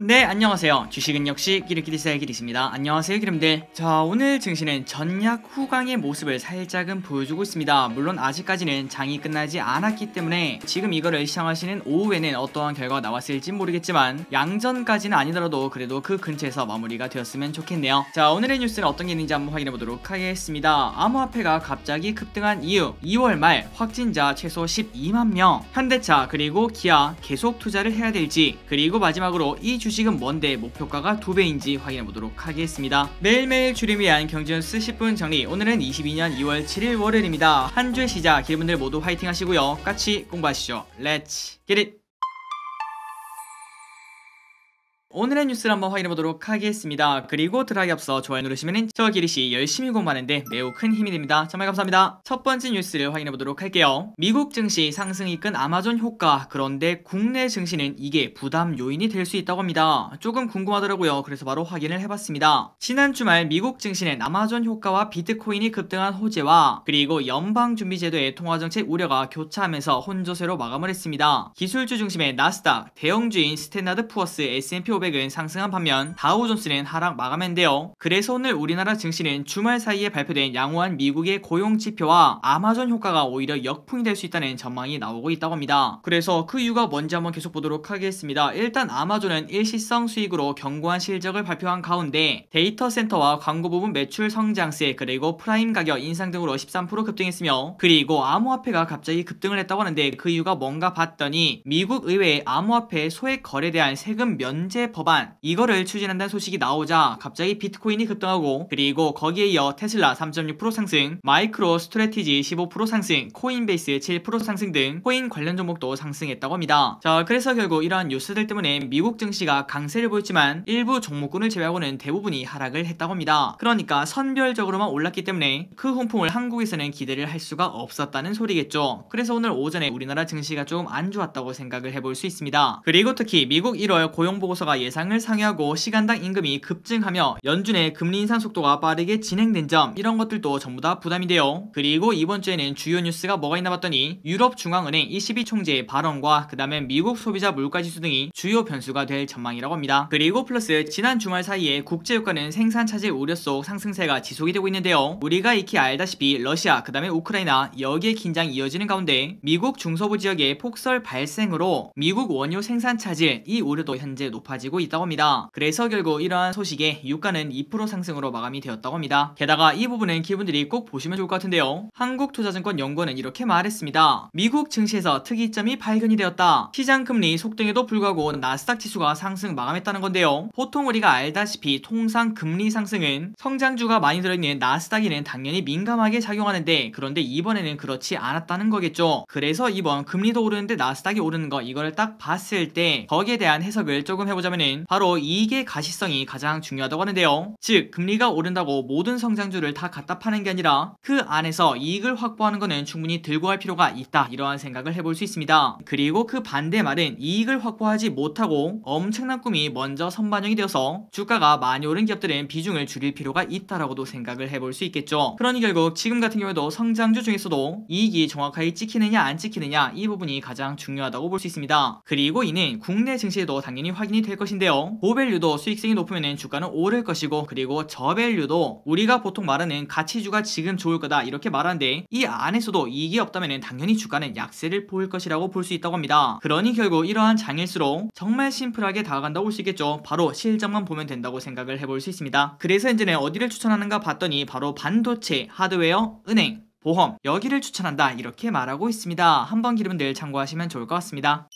네, 안녕하세요. 주식은 역시 기르기리스의 기리스입니다. 안녕하세요, 기름들. 자, 오늘 증시는 전략 후강의 모습을 살짝은 보여주고 있습니다. 물론 아직까지는 장이 끝나지 않았기 때문에 지금 이거를 시청하시는 오후에는 어떠한 결과가 나왔을지 모르겠지만 양전까지는 아니더라도 그래도 그 근처에서 마무리가 되었으면 좋겠네요. 자, 오늘의 뉴스는 어떤 게 있는지 한번 확인해 보도록 하겠습니다. 암호화폐가 갑자기 급등한 이유, 2월 말 확진자 최소 12만 명, 현대차 그리고 기아 계속 투자를 해야 될지, 그리고 마지막으로 이 주식은 뭔데 목표가가 2배인지 확인해 보도록 하겠습니다. 매일매일 주를 위한 경제뉴스 10분 정리. 오늘은 22년 2월 7일 월요일입니다. 한 주의 시작 여러분들 모두 화이팅 하시고요. 같이 공부하시죠. Let's get it! 오늘의 뉴스를 한번 확인해 보도록 하겠습니다. 그리고 들어가기 앞서 좋아요 누르시면 저 기리씨 열심히 공부하는데 매우 큰 힘이 됩니다. 정말 감사합니다. 첫 번째 뉴스를 확인해 보도록 할게요. 미국 증시 상승 이끈 아마존 효과, 그런데 국내 증시는 이게 부담 요인이 될 수 있다고 합니다. 조금 궁금하더라고요. 그래서 바로 확인을 해봤습니다. 지난 주말 미국 증시는 아마존 효과와 비트코인이 급등한 호재와 그리고 연방준비제도의 통화정책 우려가 교차하면서 혼조세로 마감을 했습니다. 기술주 중심의 나스닥, 대형주인 스탠다드 푸어스, S&P 500은 상승한 반면 다우존스는 하락 마감했는데요. 그래서 오늘 우리나라 증시는 주말 사이에 발표된 양호한 미국의 고용지표와 아마존 효과가 오히려 역풍이 될 수 있다는 전망이 나오고 있다고 합니다. 그래서 그 이유가 뭔지 한번 계속 보도록 하겠습니다. 일단 아마존은 일시성 수익으로 견고한 실적을 발표한 가운데 데이터 센터와 광고 부분 매출 성장세 그리고 프라임 가격 인상 등으로 13% 급등했으며, 그리고 암호화폐가 갑자기 급등을 했다고 하는데 그 이유가 뭔가 봤더니 미국 의회의 암호화폐 소액 거래에 대한 세금 면제 법안, 이거를 추진한다는 소식이 나오자 갑자기 비트코인이 급등하고, 그리고 거기에 이어 테슬라 3.6% 상승, 마이크로 스트래티지 15% 상승, 코인베이스 7% 상승 등 코인 관련 종목도 상승했다고 합니다. 자, 그래서 결국 이러한 뉴스들 때문에 미국 증시가 강세를 보였지만 일부 종목군을 제외하고는 대부분이 하락을 했다고 합니다. 그러니까 선별적으로만 올랐기 때문에 그 훈풍을 한국에서는 기대를 할 수가 없었다는 소리겠죠. 그래서 오늘 오전에 우리나라 증시가 조금 안 좋았다고 생각을 해볼 수 있습니다. 그리고 특히 미국 1월 고용보고서가 예상을 상회하고 시간당 임금이 급증하며 연준의 금리 인상 속도가 빠르게 진행된 점, 이런 것들도 전부 다 부담인데요. 그리고 이번 주에는 주요 뉴스가 뭐가 있나 봤더니 유럽 중앙은행 ECB 총재의 발언과 그 다음에 미국 소비자 물가지수 등이 주요 변수가 될 전망이라고 합니다. 그리고 플러스 지난 주말 사이에 국제유가는 생산 차질 우려 속 상승세가 지속이 되고 있는데요. 우리가 익히 알다시피 러시아 그 다음에 우크라이나 여기에 긴장이 이어지는 가운데 미국 중서부 지역의 폭설 발생으로 미국 원유 생산 차질, 이 우려도 현재 높아지고 있다고 합니다. 그래서 결국 이러한 소식에 유가는 2% 상승으로 마감이 되었다고 합니다. 게다가 이 부분은 기분들이 꼭 보시면 좋을 것 같은데요. 한국투자증권연구원은 이렇게 말했습니다. 미국 증시에서 특이점이 발견이 되었다. 시장금리 속등에도 불구하고 나스닥 지수가 상승 마감했다는 건데요. 보통 우리가 알다시피 통상 금리 상승은 성장주가 많이 들어있는 나스닥에는 당연히 민감하게 작용하는데, 그런데 이번에는 그렇지 않았다는 거겠죠. 그래서 이번 금리도 오르는데 나스닥이 오르는 거, 이거를 딱 봤을 때 거기에 대한 해석을 조금 해보자면은 바로 이익의 가시성이 가장 중요하다고 하는데요. 즉 금리가 오른다고 모든 성장주를 다 갖다 파는 게 아니라 그 안에서 이익을 확보하는 거는 충분히 들고 갈 필요가 있다, 이러한 생각을 해볼 수 있습니다. 그리고 그 반대 말은 이익을 확보하지 못하고 엄청난 꿈이 먼저 선반영이 되어서 주가가 많이 오른 기업들은 비중을 줄일 필요가 있다라고도 생각을 해볼 수 있겠죠. 그러니 결국 지금 같은 경우에도 성장주 중에서도 이익이 정확하게 찍히느냐 안 찍히느냐, 이 부분이 가장 중요하다고 볼 수 있습니다. 그리고 이는 국내 증시에도 당연히 확인이 될 것인데요. 고밸류도 수익성이 높으면 주가는 오를 것이고, 그리고 저밸류도 우리가 보통 말하는 가치주가 지금 좋을 거다 이렇게 말하는데 이 안에서도 이익이 없다면 당연히 주가는 약세를 보일 것이라고 볼 수 있다고 합니다. 그러니 결국 이러한 장일수록 정말 심플하게 다가간다고 볼 수 있겠죠. 바로 실적만 보면 된다고 생각을 해볼 수 있습니다. 그래서 이제는 어디를 추천하는가 봤더니 바로 반도체, 하드웨어, 은행, 보험, 여기를 추천한다 이렇게 말하고 있습니다. 한번 기름들 참고하시면 좋을 것 같습니다.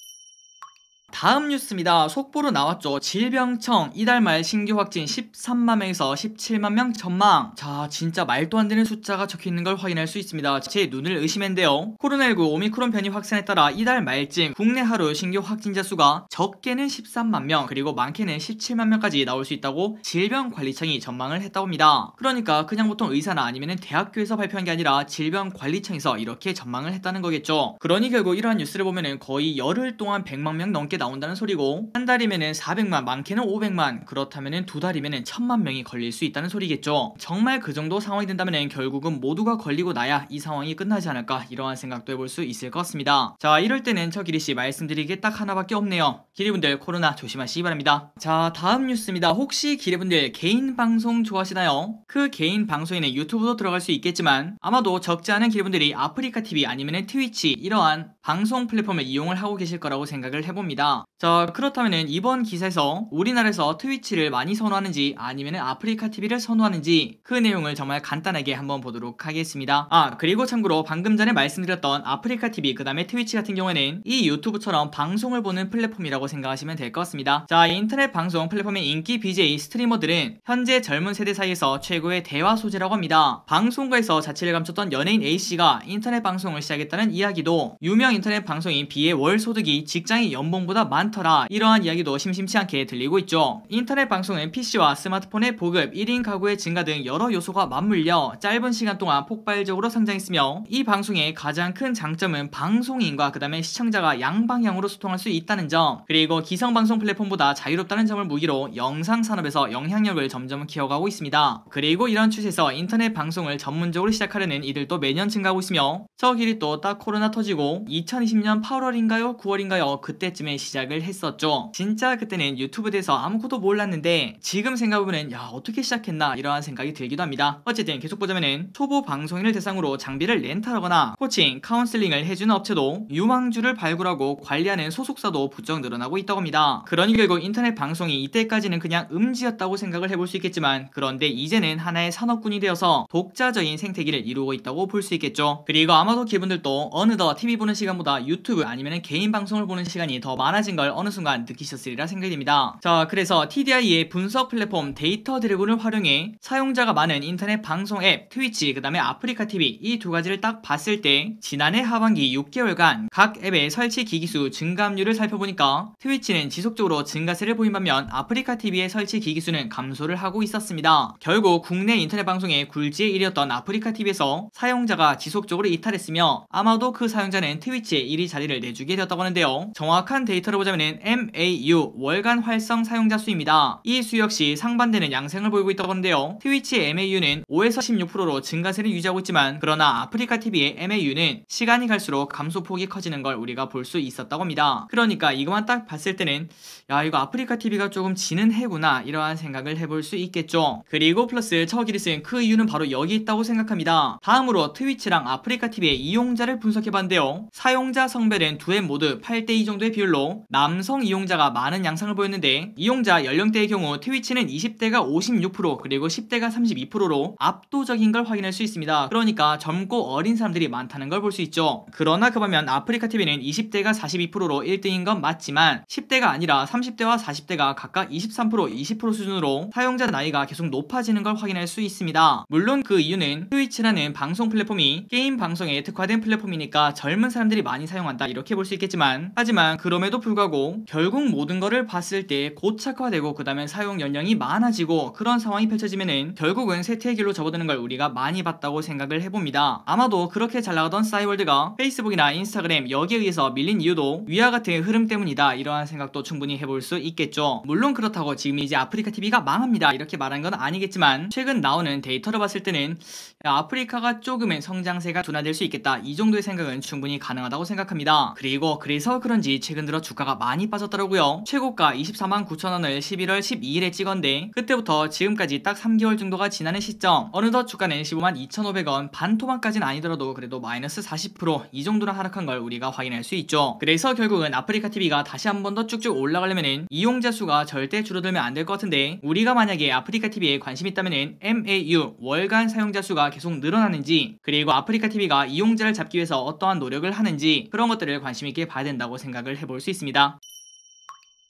다음 뉴스입니다. 속보로 나왔죠. 질병청 이달 말 신규 확진 13만 명에서 17만 명 전망. 자, 진짜 말도 안 되는 숫자가 적혀있는 걸 확인할 수 있습니다. 제 눈을 의심했는데요. 코로나19 오미크론 변이 확산에 따라 이달 말쯤 국내 하루 신규 확진자 수가 적게는 13만 명 그리고 많게는 17만 명까지 나올 수 있다고 질병관리청이 전망을 했다고 합니다. 그러니까 그냥 보통 의사나 아니면 대학교에서 발표한 게 아니라 질병관리청에서 이렇게 전망을 했다는 거겠죠. 그러니 결국 이러한 뉴스를 보면은 거의 열흘 동안 100만 명 넘게 나온다는 소리고, 한 달이면은 400만, 많게는 500만, 그렇다면은 두 달이면은 1000만 명이 걸릴 수 있다는 소리겠죠. 정말 그 정도 상황이 된다면은 결국은 모두가 걸리고 나야 이 상황이 끝나지 않을까, 이러한 생각도 해볼 수 있을 것 같습니다. 자, 이럴 때는 저 기리씨 말씀드릴 게 딱 하나밖에 없네요. 기리분들 코로나 조심하시기 바랍니다. 자, 다음 뉴스입니다. 혹시 기리분들 개인 방송 좋아하시나요? 그 개인 방송에는 유튜브도 들어갈 수 있겠지만 아마도 적지 않은 기리분들이 아프리카TV 아니면은 트위치 이러한 방송 플랫폼을 이용을 하고 계실 거라고 생각을 해봅니다. 자, 그렇다면은 이번 기사에서 우리나라에서 트위치를 많이 선호하는지 아니면은 아프리카TV를 선호하는지 그 내용을 정말 간단하게 한번 보도록 하겠습니다. 그리고 참고로 방금 전에 말씀드렸던 아프리카TV 그 다음에 트위치 같은 경우에는 이 유튜브처럼 방송을 보는 플랫폼이라고 생각하시면 될 것 같습니다. 자, 인터넷 방송 플랫폼의 인기 BJ 스트리머들은 현재 젊은 세대 사이에서 최고의 대화 소재라고 합니다. 방송가에서 자취를 감췄던 연예인 A씨가 인터넷 방송을 시작했다는 이야기도, 유명 인터넷 방송인 B의 월 소득이 직장인 연봉보다 많더라, 이러한 이야기도 심심치 않게 들리고 있죠. 인터넷 방송은 PC와 스마트폰의 보급, 1인 가구의 증가 등 여러 요소가 맞물려 짧은 시간 동안 폭발적으로 성장했으며, 이 방송의 가장 큰 장점은 방송인과 그 다음에 시청자가 양방향으로 소통할 수 있다는 점, 그리고 기성방송 플랫폼보다 자유롭다는 점을 무기로 영상 산업에서 영향력을 점점 키워가고 있습니다. 그리고 이런 추세에서 인터넷 방송을 전문적으로 시작하려는 이들도 매년 증가하고 있으며, 저 길이 또 딱 코로나 터지고 2020년 8월인가요 9월인가요 그때쯤에 시작을 했었죠. 진짜 그때는 유튜브에 대해서 아무것도 몰랐는데 지금 생각해보면 야, 어떻게 시작했나 이러한 생각이 들기도 합니다. 어쨌든 계속 보자면은 초보 방송인을 대상으로 장비를 렌탈하거나 코칭, 카운슬링을 해주는 업체도, 유망주를 발굴하고 관리하는 소속사도 부쩍 늘어나고 있다고 합니다. 그러니 결국 인터넷 방송이 이때까지는 그냥 음지였다고 생각을 해볼 수 있겠지만, 그런데 이제는 하나의 산업군이 되어서 독자적인 생태계를 이루고 있다고 볼 수 있겠죠. 그리고 아마도 기분들도 어느덧 TV 보는 시간보다 유튜브 아니면 개인 방송을 보는 시간이 더 많아진 걸 어느 순간 느끼셨으리라 생각이 됩니다. 자, 그래서 TDI의 분석 플랫폼 데이터 드래곤을 활용해 사용자가 많은 인터넷 방송 앱 트위치 그 다음에 아프리카TV 이 두 가지를 딱 봤을 때 지난해 하반기 6개월간 각 앱의 설치 기기수 증가압률을 살펴보니까 트위치는 지속적으로 증가세를 보인 반면 아프리카TV의 설치 기기수는 감소를 하고 있었습니다. 결국 국내 인터넷 방송의 굴지의 1위였던 아프리카TV에서 사용자가 지속적으로 이탈했으며 아마도 그 사용자는 트위치에 1위 자리를 내주게 되었다고 하는데요. 정확한 데이터를 보자면 MAU 월간 활성 사용자 수입니다. 이 수 역시 상반되는 양상을 보이고 있다고 하는데요. 트위치의 MAU는 5에서 16%로 증가세를 유지하고 있지만, 그러나 아프리카TV의 MAU는 시간이 갈수록 감소폭이 커지는 걸 우리가 볼 수 있었다고 합니다. 그러니까 이것만 딱 봤을 때는 야, 이거 아프리카TV가 조금 지는 해구나 이러한 생각을 해볼 수 있겠죠. 그리고 플러스 저기를 쓴 그 이유는 바로 여기 있다고 생각합니다. 다음으로 트위치랑 아프리카TV의 이용자를 분석해봤는데요. 사용자 성별은 두 앱 모두 8:2 정도의 비율로 남성 이용자가 많은 양상을 보였는데, 이용자 연령대의 경우 트위치는 20대가 56% 그리고 10대가 32%로 압도적인 걸 확인할 수 있습니다. 그러니까 젊고 어린 사람들이 많다는 걸 볼 수 있죠. 그러나 그 반면 아프리카TV는 20대가 42%로 1등인 건 맞지만 10대가 아니라 30대와 40대가 각각 23%, 20% 수준으로 사용자 나이가 계속 높아지는 걸 확인할 수 있습니다. 물론 그 이유는 트위치라는 방송 플랫폼이 게임 방송에 특화된 플랫폼이니까 젊은 사람들이 많이 사용한다 이렇게 볼 수 있겠지만, 하지만 그럼에도 불구하고 결국 모든 거를 봤을 때 고착화되고 그 다음에 사용 연령이 많아지고 그런 상황이 펼쳐지면은 결국은 쇠퇴의 길로 접어드는 걸 우리가 많이 봤다고 생각을 해봅니다. 아마도 그렇게 잘 나가던 싸이월드가 페이스북이나 인스타그램 여기에 의해서 밀린 이유도 위와 같은 흐름 때문이다 이러한 생각도 충분히 해볼 수 있겠죠. 물론 그렇다고 지금 이제 아프리카TV가 망합니다 이렇게 말하는 건 아니겠지만, 최근 나오는 데이터를 봤을 때는 아프리카가 조금은 성장세가 둔화될 수 있겠다 이 정도의 생각은 충분히 가능하다고 생각합니다. 그리고 그래서 그런지 최근 들어 주가가 많이 빠졌더라고요. 최고가 24만 9천원을 11월 12일에 찍었는데 그때부터 지금까지 딱 3개월 정도가 지나는 시점 어느덧 주가는 15만 2,500원, 반토막까지는 아니더라도 그래도 마이너스 40%이 정도나 하락한 걸 우리가 확인할 수 있죠. 그래서 결국은 아프리카TV가 다시 한 번 더 쭉쭉 올라가려면은 이용자 수가 절대 줄어들면 안 될 것 같은데, 우리가 만약에 아프리카TV에 관심 있다면은 MAU 월간 사용자 수가 계속 늘어나는지, 그리고 아프리카TV가 이용자를 잡기 위해서 어떠한 노력을 하는지 그런 것들을 관심 있게 봐야 된다고 생각을 해볼 수 있습니다.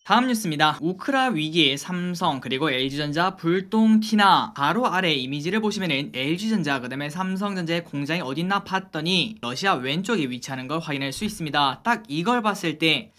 다음 뉴스입니다. 우크라 위기에 삼성 그리고 LG전자 불똥 튀나. 바로 아래 이미지를 보시면은 LG전자 그 다음에 삼성전자의 공장이 어딨나 봤더니 러시아 왼쪽에 위치하는 걸 확인할 수 있습니다. 딱 이걸 봤을 때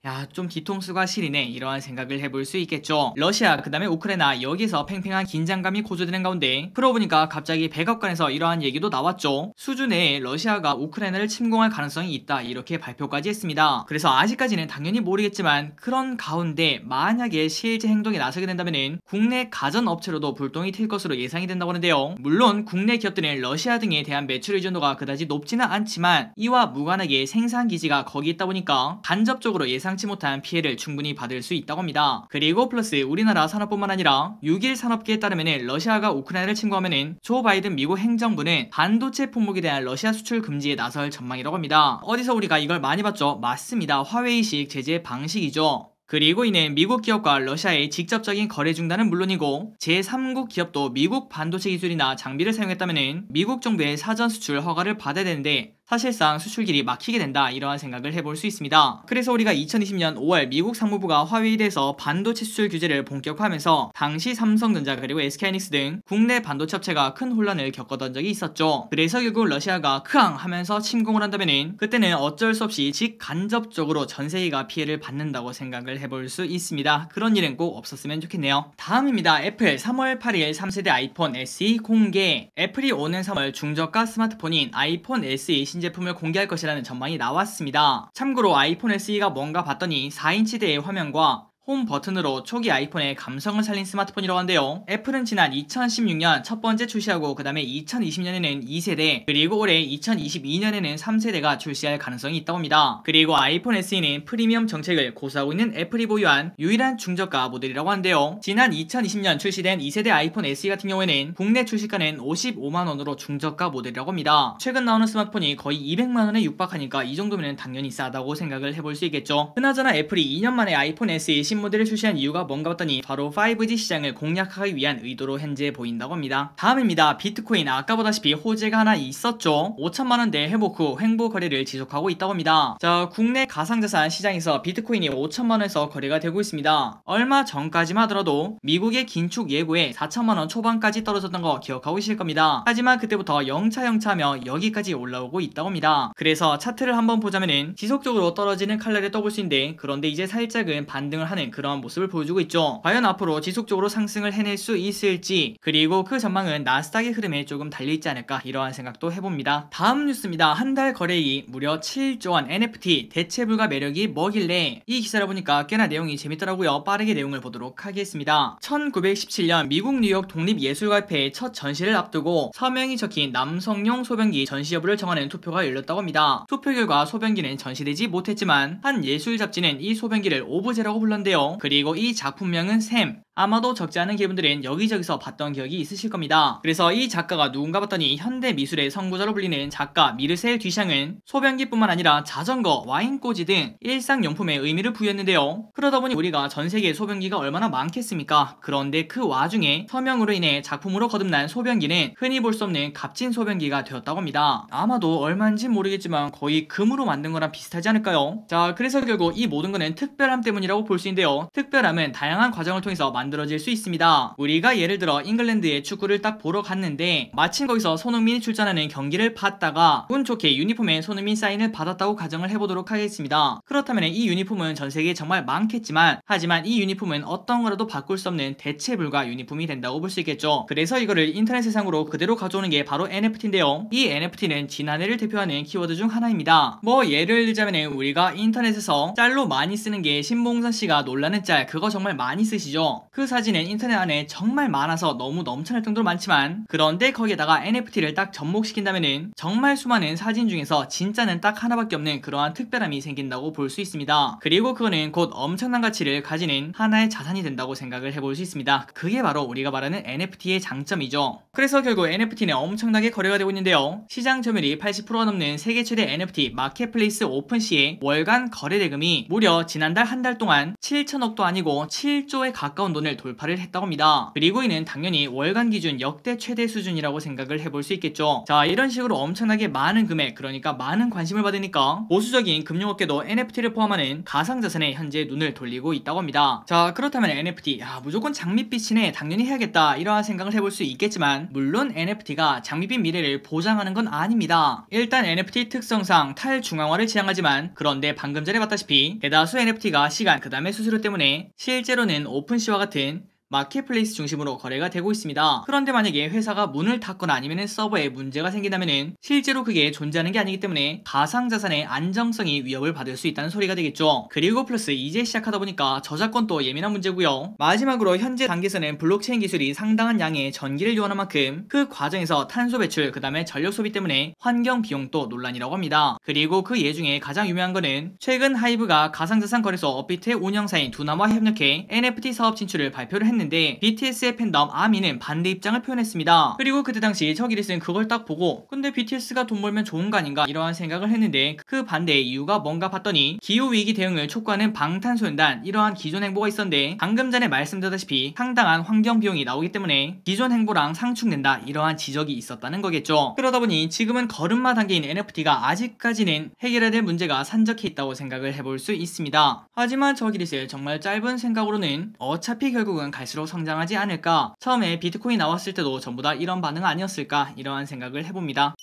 야, 좀 뒤통수가 시리네 이러한 생각을 해볼 수 있겠죠. 러시아 그 다음에 우크라이나 여기서 팽팽한 긴장감이 고조되는 가운데 그러고 보니까 갑자기 백악관에서 이러한 얘기도 나왔죠. 수주 내에 러시아가 우크라이나를 침공할 가능성이 있다 이렇게 발표까지 했습니다. 그래서 아직까지는 당연히 모르겠지만 그런 가운데 만약에 실제 행동에 나서게 된다면 국내 가전업체로도 불똥이 튈 것으로 예상이 된다고 하는데요. 물론 국내 기업들은 러시아 등에 대한 매출 의존도가 그다지 높지는 않지만 이와 무관하게 생산기지가 거기 있다 보니까 간접적으로 예상치 못한 피해를 충분히 받을 수 있다고 합니다. 그리고 플러스 우리나라 산업뿐만 아니라 6일 산업계에 따르면 러시아가 우크라이나를 침공하면 조 바이든 미국 행정부는 반도체 품목에 대한 러시아 수출 금지에 나설 전망이라고 합니다. 어디서 우리가 이걸 많이 봤죠? 맞습니다. 화웨이식 제재 방식이죠. 그리고 이는 미국 기업과 러시아의 직접적인 거래 중단은 물론이고 제3국 기업도 미국 반도체 기술이나 장비를 사용했다면 미국 정부의 사전 수출 허가를 받아야 되는데 사실상 수출길이 막히게 된다 이러한 생각을 해볼 수 있습니다. 그래서 우리가 2020년 5월 미국 상무부가 화웨이에 대해서 반도체 수출 규제를 본격화하면서 당시 삼성전자 그리고 SK하이닉스 등 국내 반도체 업체가 큰 혼란을 겪었던 적이 있었죠. 그래서 결국 러시아가 크앙 하면서 침공을 한다면 그때는 어쩔 수 없이 직간접적으로 전 세계가 피해를 받는다고 생각을 해볼 수 있습니다. 그런 일은 꼭 없었으면 좋겠네요. 다음입니다. 애플 3월 8일 3세대 아이폰 SE 공개. 애플이 오는 3월 중저가 스마트폰인 아이폰 SE 신제품을 공개할 것이라는 전망이 나왔습니다. 참고로 아이폰 SE가 뭔가 봤더니 4인치대의 화면과 홈 버튼으로 초기 아이폰의 감성을 살린 스마트폰이라고 한데요. 애플은 지난 2016년 첫 번째 출시하고 그 다음에 2020년에는 2세대 그리고 올해 2022년에는 3세대가 출시할 가능성이 있다고 합니다. 그리고 아이폰 SE는 프리미엄 정책을 고수하고 있는 애플이 보유한 유일한 중저가 모델이라고 하는데요. 지난 2020년 출시된 2세대 아이폰 SE 같은 경우에는 국내 출시가는 55만원으로 중저가 모델이라고 합니다. 최근 나오는 스마트폰이 거의 200만원에 육박하니까 이 정도면 당연히 싸다고 생각을 해볼 수 있겠죠. 그나저나 애플이 2년 만에 아이폰 SE 신모델을 출시한 이유가 뭔가 봤더니 바로 5G 시장을 공략하기 위한 의도로 현재 보인다고 합니다. 다음입니다. 비트코인 아까 보다시피 호재가 하나 있었죠. 5천만원대 회복 후 횡보 거래를 지속하고 있다고 합니다. 자, 국내 가상자산 시장에서 비트코인이 5천만원에서 거래가 되고 있습니다. 얼마 전까지만 하더라도 미국의 긴축 예고에 4천만원 초반까지 떨어졌던 거 기억하고 계실 겁니다. 하지만 그때부터 영차영차하며 여기까지 올라오고 있다고 합니다. 그래서 차트를 한번 보자면은 지속적으로 떨어지는 칼날에 떠볼 수 있는데 그런데 이제 살짝은 반등을 하는 그런 모습을 보여주고 있죠. 과연 앞으로 지속적으로 상승을 해낼 수 있을지 그리고 그 전망은 나스닥의 흐름에 조금 달려있지 않을까 이러한 생각도 해봅니다. 다음 뉴스입니다. 한 달 거래액이 무려 7조원 NFT 대체불가 매력이 뭐길래 이 기사를 보니까 꽤나 내용이 재밌더라고요. 빠르게 내용을 보도록 하겠습니다. 1917년 미국 뉴욕 독립예술가협회의 첫 전시를 앞두고 서명이 적힌 남성용 소변기 전시 여부를 정하는 투표가 열렸다고 합니다. 투표 결과 소변기는 전시되지 못했지만 한 예술 잡지는 이 소변기를 오브제라고 불렀는데요. 그리고 이 작품명은 샘. 아마도 적지 않은 분들은 여기저기서 봤던 기억이 있으실 겁니다. 그래서 이 작가가 누군가 봤더니 현대 미술의 선구자로 불리는 작가 미르셀 뒤샹은 소변기뿐만 아니라 자전거, 와인꽂이 등 일상용품에 의미를 부여했는데요. 그러다 보니 우리가 전세계에 소변기가 얼마나 많겠습니까? 그런데 그 와중에 서명으로 인해 작품으로 거듭난 소변기는 흔히 볼 수 없는 값진 소변기가 되었다고 합니다. 아마도 얼마인지 모르겠지만 거의 금으로 만든 거랑 비슷하지 않을까요? 자, 그래서 결국 이 모든 거는 특별함 때문이라고 볼 수 있는데요. 특별함은 다양한 과정을 통해서 만들어질 수 있습니다. 우리가 예를 들어 잉글랜드에 축구를 딱 보러 갔는데 마침 거기서 손흥민이 출전하는 경기를 봤다가 운 좋게 유니폼에 손흥민 사인을 받았다고 가정을 해보도록 하겠습니다. 그렇다면 이 유니폼은 전세계에 정말 많겠지만 하지만 이 유니폼은 어떤 거라도 바꿀 수 없는 대체불가 유니폼이 된다고 볼 수 있겠죠. 그래서 이거를 인터넷 세상으로 그대로 가져오는 게 바로 NFT인데요. 이 NFT는 지난해를 대표하는 키워드 중 하나입니다. 뭐 예를 들자면 우리가 인터넷에서 짤로 많이 쓰는 게 신봉선 씨가 놀라는 짤 그거 정말 많이 쓰시죠. 그 사진은 인터넷 안에 정말 많아서 너무 넘쳐날 정도로 많지만 그런데 거기에다가 NFT를 딱 접목시킨다면은 정말 수많은 사진 중에서 진짜는 딱 하나밖에 없는 그러한 특별함이 생긴다고 볼 수 있습니다. 그리고 그거는 곧 엄청난 가치를 가지는 하나의 자산이 된다고 생각을 해볼 수 있습니다. 그게 바로 우리가 말하는 NFT의 장점이죠. 그래서 결국 NFT는 엄청나게 거래가 되고 있는데요. 시장 점유율이 80%가 넘는 세계 최대 NFT 마켓플레이스 오픈시의 월간 거래 대금이 무려 지난달 한 달 동안 7천억도 아니고 7조에 가까운 정도를 돌파를 했다고 합니다. 그리고 이는 당연히 월간 기준 역대 최대 수준이라고 생각을 해볼 수 있겠죠. 자, 이런 식으로 엄청나게 많은 금액, 그러니까 많은 관심을 받으니까 보수적인 금융업계도 NFT를 포함하는 가상자산에 현재 눈을 돌리고 있다고 합니다. 자, 그렇다면 NFT, 무조건 장밋빛이네, 당연히 해야겠다, 이러한 생각을 해볼 수 있겠지만 물론 NFT가 장밋빛 미래를 보장하는 건 아닙니다. 일단 NFT 특성상 탈중앙화를 지향하지만, 그런데 방금 전에 봤다시피 대다수 NFT가 시간 그 다음에 수수료 때문에 실제로는 오픈시와 같은 마켓플레이스 중심으로 거래가 되고 있습니다. 그런데 만약에 회사가 문을 닫거나 아니면 서버에 문제가 생긴다면 실제로 그게 존재하는 게 아니기 때문에 가상자산의 안정성이 위협을 받을 수 있다는 소리가 되겠죠. 그리고 플러스 이제 시작하다 보니까 저작권도 예민한 문제고요. 마지막으로 현재 단계에서는 블록체인 기술이 상당한 양의 전기를 요하는 만큼 그 과정에서 탄소 배출 그 다음에 전력 소비 때문에 환경 비용도 논란이라고 합니다. 그리고 그 예 중에 가장 유명한 거는 최근 하이브가 가상자산 거래소 업비트의 운영사인 두나무와 협력해 NFT 사업 진출을 발표를 했는데 BTS의 팬덤 아미는 반대 입장을 표현했습니다. 그리고 그때 당시 저기리스는 그걸 딱 보고 근데 BTS가 돈 벌면 좋은 거 아닌가 이러한 생각을 했는데 그 반대의 이유가 뭔가 봤더니 기후위기 대응을 촉구하는 방탄소년단 이러한 기존 행보가 있었는데 방금 전에 말씀드렸다시피 상당한 환경 비용이 나오기 때문에 기존 행보랑 상충된다 이러한 지적이 있었다는 거겠죠. 그러다 보니 지금은 걸음마 단계인 NFT가 아직까지는 해결해야 될 문제가 산적해 있다고 생각을 해볼 수 있습니다. 하지만 저기리스의 정말 짧은 생각으로는 어차피 결국은 갈수록 성장하지 않을까, 처음에 비트코인 나왔을 때도 전부 다 이런 반응 아니었을까 이러한 생각을 해봅니다.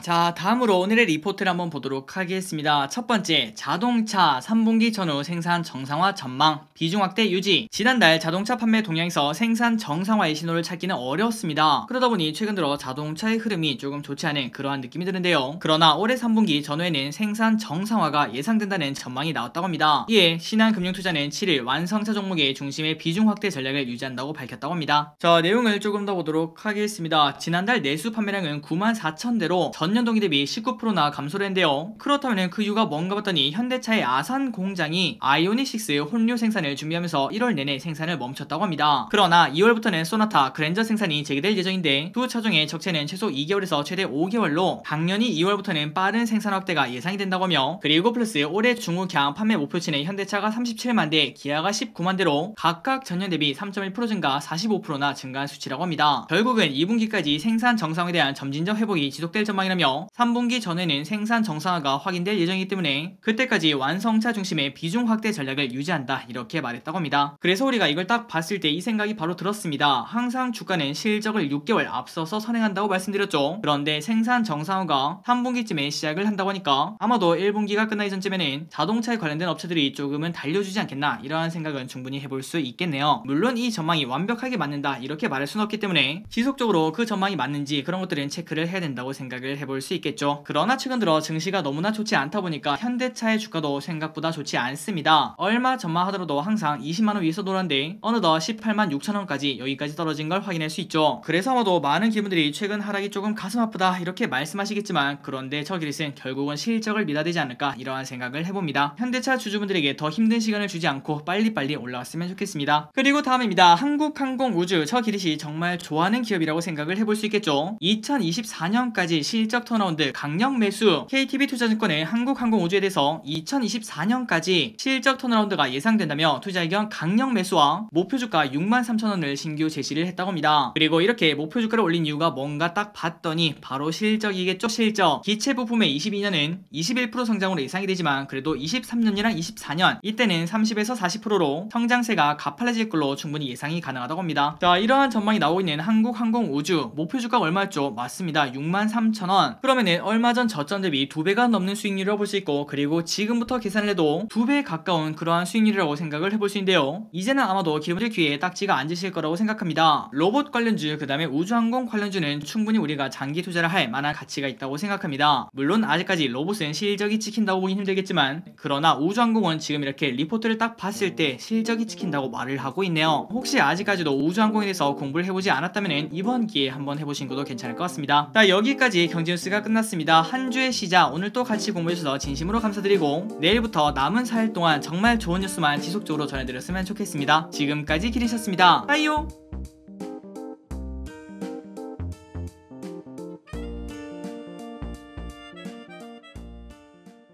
자, 다음으로 오늘의 리포트를 한번 보도록 하겠습니다. 첫 번째, 자동차 3분기 전후 생산 정상화 전망, 비중 확대 유지. 지난달 자동차 판매 동향에서 생산 정상화의 신호를 찾기는 어려웠습니다. 그러다 보니 최근 들어 자동차의 흐름이 조금 좋지 않은 그러한 느낌이 드는데요. 그러나 올해 3분기 전후에는 생산 정상화가 예상된다는 전망이 나왔다고 합니다. 이에 신한금융투자는 7일 완성차 종목의 중심의 비중 확대 전략을 유지한다고 밝혔다고 합니다. 자, 내용을 조금 더 보도록 하겠습니다. 지난달 내수 판매량은 94,000대로 전년 동기 대비 19%나 감소를 했는데요. 그렇다면 그 이유가 뭔가 봤더니 현대차의 아산 공장이 아이오닉6 혼료 생산을 준비하면서 1월 내내 생산을 멈췄다고 합니다. 그러나 2월부터는 소나타, 그랜저 생산이 재개될 예정인데 두 차종의 적체는 최소 2개월에서 최대 5개월로 당연히 2월부터는 빠른 생산 확대가 예상이 된다고 하며, 그리고 플러스 올해 중국향 판매 목표치는 현대차가 37만 대, 기아가 19만 대로 각각 전년 대비 3.1% 증가, 45%나 증가한 수치라고 합니다. 결국은 2분기까지 생산 정상화에 대한 점진적 회복이 지속될 전망이라며 3분기 전에는 생산 정상화가 확인될 예정이기 때문에 그때까지 완성차 중심의 비중 확대 전략을 유지한다 이렇게 말했다고 합니다. 그래서 우리가 이걸 딱 봤을 때 이 생각이 바로 들었습니다. 항상 주가는 실적을 6개월 앞서서 선행한다고 말씀드렸죠. 그런데 생산 정상화가 3분기쯤에 시작을 한다고 하니까 아마도 1분기가 끝나기 전쯤에는 자동차에 관련된 업체들이 조금은 달려주지 않겠나 이러한 생각은 충분히 해볼 수 있겠네요. 물론 이 전망이 완벽하게 맞는다 이렇게 말할 수는 없기 때문에 지속적으로 그 전망이 맞는지 그런 것들은 체크를 해야 된다고 생각을 해볼 수 있겠죠. 그러나 최근 들어 증시가 너무나 좋지 않다 보니까 현대차의 주가도 생각보다 좋지 않습니다. 얼마 전만 하더라도 항상 20만원 위에서 놀았는데 어느덧 18만 6천원까지 여기까지 떨어진 걸 확인할 수 있죠. 그래서 아마도 많은 기분들이 최근 하락이 조금 가슴 아프다 이렇게 말씀하시겠지만, 그런데 저기리스는 결국은 실적을 믿어야 되지 않을까 이러한 생각을 해봅니다. 현대차 주주분들에게 더 힘든 시간을 주지 않고 빨리빨리 올라왔으면 좋겠습니다. 그리고 다음입니다. 한국항공우주, 저기리시 정말 좋아하는 기업이라고 생각을 해볼 수 있겠죠. 2024년까지 실적 턴어라운드 강력 매수. KTB투자증권은 한국항공우주에 대해서 2024년까지 실적 턴어라운드가 예상된다며 투자 의견 강력 매수와 목표 주가 63,000원을 신규 제시를 했다고 합니다. 그리고 이렇게 목표 주가를 올린 이유가 뭔가 딱 봤더니 바로 실적이겠죠. 실적. 기체 부품의 22년은 21% 성장으로 예상이 되지만 그래도 23년이랑 24년 이때는 30에서 40%로 성장세가 가팔라질 걸로 충분히 예상이 가능하다고 합니다. 자, 이러한 전망이 나오고 있는 한국항공우주 목표 주가가 얼마였죠? 맞습니다. 63,000원. 그러면은 얼마 전 저점 대비 2배가 넘는 수익률이라고 볼 수 있고, 그리고 지금부터 계산을 해도 2배에 가까운 그러한 수익률이라고 생각을 해볼 수 있는데요. 이제는 아마도 기업들 귀에 딱지가 앉으실 거라고 생각합니다. 로봇 관련주 그 다음에 우주항공 관련주는 충분히 우리가 장기 투자를 할 만한 가치가 있다고 생각합니다. 물론 아직까지 로봇은 실적이 찍힌다고 보긴 힘들겠지만, 그러나 우주항공은 지금 이렇게 리포트를 딱 봤을 때 실적이 찍힌다고 말을 하고 있네요. 혹시 아직까지도 우주항공에 대해서 공부를 해보지 않았다면 이번 기회에 한번 해보신 것도 괜찮을 것 같습니다. 자, 여기까지 경제뉴스가 끝났습니다. 한 주의 시작, 오늘 또 같이 공부해주셔서 진심으로 감사드리고 내일부터 남은 4일 동안 정말 좋은 뉴스만 지속적으로 전해드렸으면 좋겠습니다. 지금까지 기리셨습니다. 빠이요.